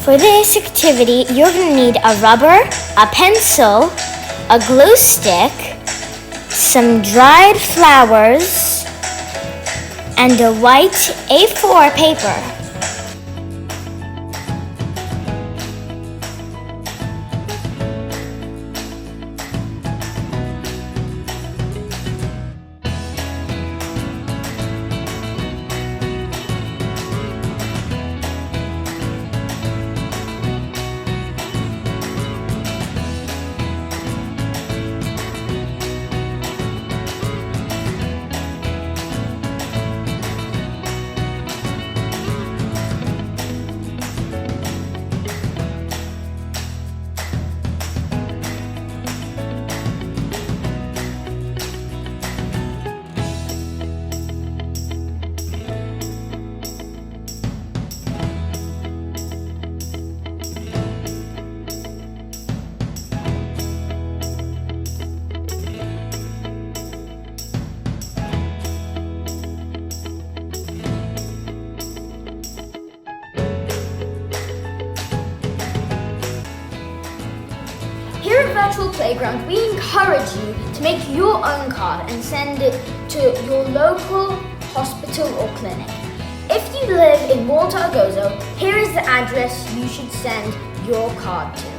For this activity, you're going to need a rubber, a pencil, a glue stick, some dried flowers, and a white A4 paper. Here at Virtual Playground, we encourage you to make your own card and send it to your local hospital or clinic. If you live in Malta or Gozo, here is the address you should send your card to.